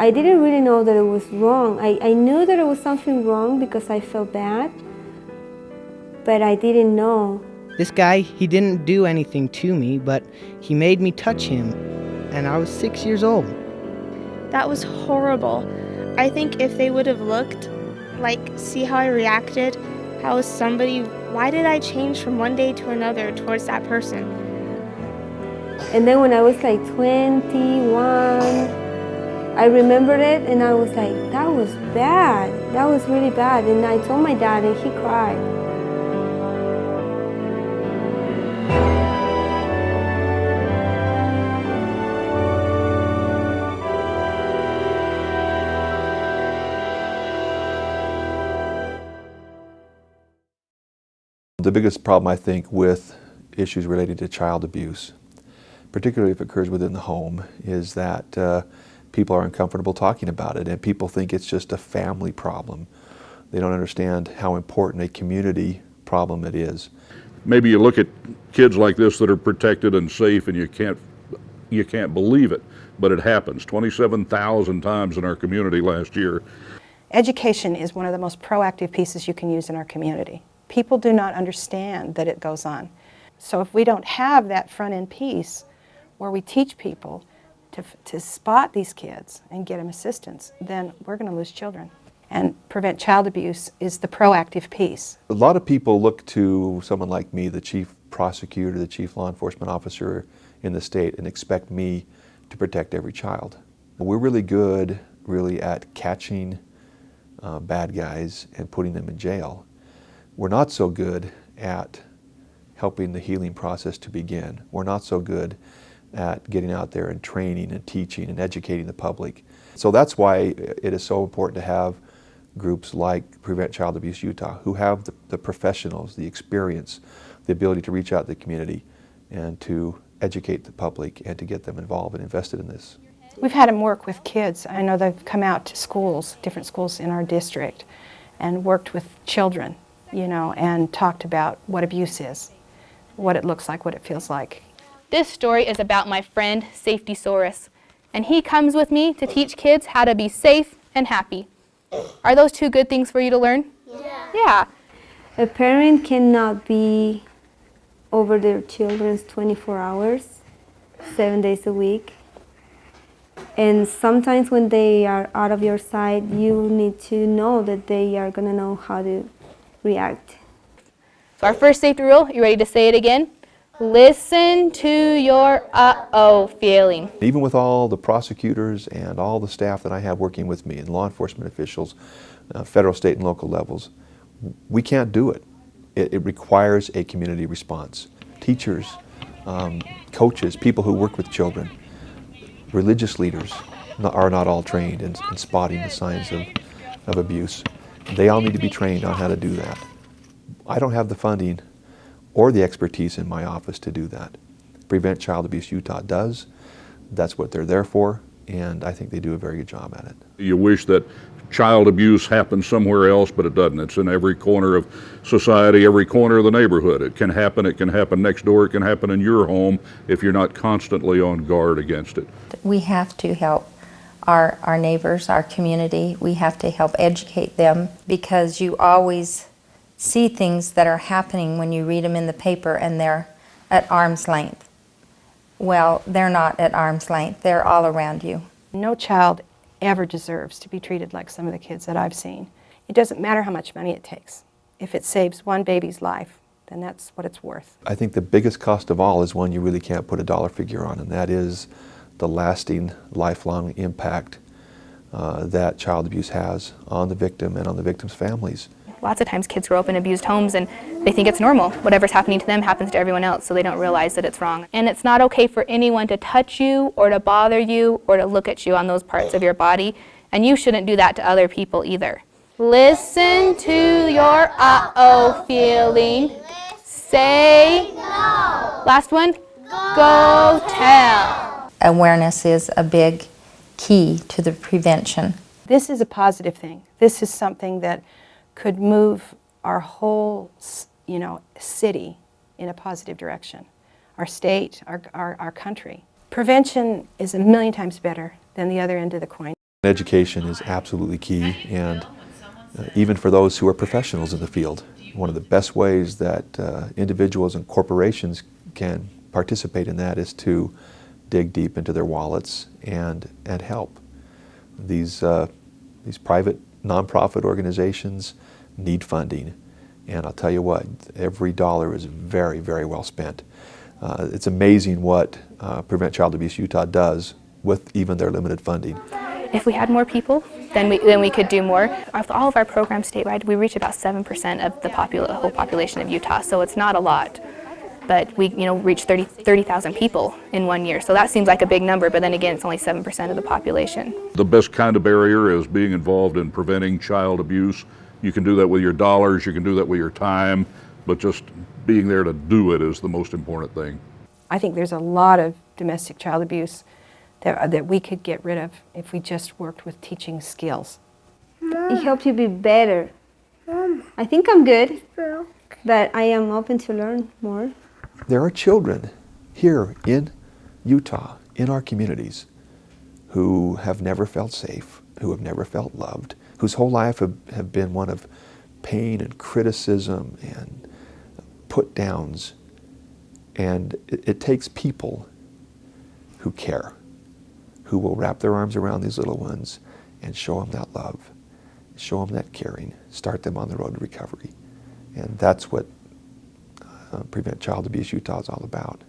I didn't really know that it was wrong. I knew that it was something wrong because I felt bad, but I didn't know. This guy, he didn't do anything to me, but he made me touch him, and I was 6 years old. That was horrible. I think if they would have looked, like, see how I reacted, why did I change from one day to another towards that person? And then when I was like 21, I remembered it and I was like, that was bad. That was really bad. And I told my dad and he cried. The biggest problem, I think, with issues related to child abuse, particularly if it occurs within the home, is that people are uncomfortable talking about it, and people think it's just a family problem. They don't understand how important a community problem it is. Maybe you look at kids like this that are protected and safe, and you can't believe it, but it happens 27,000 times in our community last year. Education is one of the most proactive pieces you can use in our community. People do not understand that it goes on. So if we don't have that front-end piece where we teach people to spot these kids and get them assistance, then we're going to lose children. And prevent child abuse is the proactive piece. A lot of people look to someone like me, the chief prosecutor, the chief law enforcement officer in the state, and expect me to protect every child. We're really good, at catching bad guys and putting them in jail. We're not so good at helping the healing process to begin. We're not so good at getting out there and training and teaching and educating the public. So that's why it is so important to have groups like Prevent Child Abuse Utah, who have the professionals, the experience, the ability to reach out to the community and to educate the public and to get them involved and invested in this. We've had them work with kids. I know they've come out to schools, different schools in our district, and worked with children, and talked about what abuse is, what it looks like, what it feels like. This story is about my friend, Safety-saurus, and he comes with me to teach kids how to be safe and happy. Are those two good things for you to learn? Yeah. A parent cannot be over their children 24 hours, 7 days a week. And sometimes when they are out of your sight, you need to know that they are going to know how to react. So our first safety rule, you ready to say it again? Listen to your uh-oh feeling. Even with all the prosecutors and all the staff that I have working with me and law enforcement officials, federal, state, and local levels, we can't do it. It requires a community response. Teachers, coaches, people who work with children, religious leaders are not all trained in spotting the signs of abuse. They all need to be trained on how to do that. I don't have the funding or the expertise in my office to do that. Prevent Child Abuse Utah does. That's what they're there for, and I think they do a very good job at it. You wish that child abuse happened somewhere else, but it doesn't. It's in every corner of society, every corner of the neighborhood. It can happen next door, it can happen in your home if you're not constantly on guard against it. We have to help our neighbors, our community. We have to help educate them, because you always see things that are happening when you read them in the paper and they're at arm's length. Well, they're not at arm's length. They're all around you. No child ever deserves to be treated like some of the kids that I've seen. It doesn't matter how much money it takes. If it saves one baby's life, then that's what it's worth. I think the biggest cost of all is one you really can't put a dollar figure on, and that is the lasting, lifelong impact that child abuse has on the victim and on the victim's families. Lots of times kids grow up in abused homes and they think it's normal. Whatever's happening to them happens to everyone else, so they don't realize that it's wrong. And it's not okay for anyone to touch you or to bother you or to look at you on those parts of your body, and you shouldn't do that to other people either. Listen to your uh-oh feeling. Say no. Last one, go tell. Awareness is a big key to the prevention. This is a positive thing. This is something that could move our whole, city in a positive direction. Our state, our country. Prevention is a million times better than the other end of the coin. Education is absolutely key, and even for those who are professionals in the field, one of the best ways that individuals and corporations can participate in that is to dig deep into their wallets and help. These private nonprofit organizations need funding, and I'll tell you what, every dollar is very, very well spent. It's amazing what Prevent Child Abuse Utah does with even their limited funding. If we had more people, then we could do more. Of all of our programs statewide, we reach about 7% of the whole population of Utah, so it's not a lot. But we reach 30,000 people in 1 year, so that seems like a big number, but then again, it's only 7% of the population. The best kind of barrier is being involved in preventing child abuse. You can do that with your dollars, you can do that with your time, but just being there to do it is the most important thing. I think there's a lot of domestic child abuse that we could get rid of if we just worked with teaching skills. It helps you be better. I think I'm good, but I am open to learn more. There are children here in Utah, in our communities, who have never felt safe, who have never felt loved, whose whole life have been one of pain and criticism and put downs. And it takes people who care, who will wrap their arms around these little ones and show them that love, show them that caring, start them on the road to recovery. And that's what Prevent Child Abuse Utah is all about.